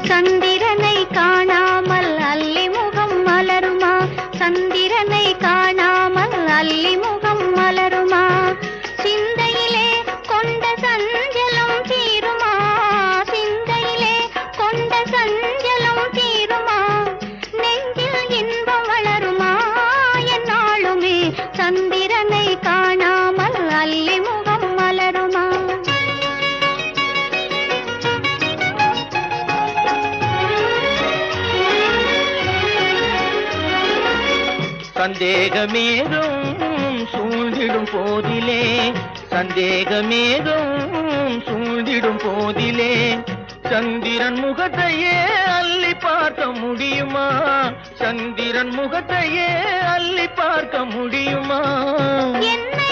சந்திரனை காணாமல் அல்லி முகம் மலருமா? சந்திரனை காணாமல் அல்லி முகம் மலருமா? சிந்தையிலே கொண்ட சஞ்சலம் தீருமா? சிந்தையிலே கொண்ட சஞ்சலம் தீருமா? நெஞ்சில் இன்பம் வளருமா? என்னாலுமே சந்திரனை காணாமல் அல்லி முகம் மலருமா? சந்தேகமேதும் சூழ்ந்திடும் போதிலே, சந்தேகமேதும் சூழ்ந்திடும் போதிலே, சந்திரன் முகத்தையே அள்ளி பார்க்க முடியுமா? சந்திரன் முகத்தையே அள்ளி பார்க்க முடியுமா? என்னை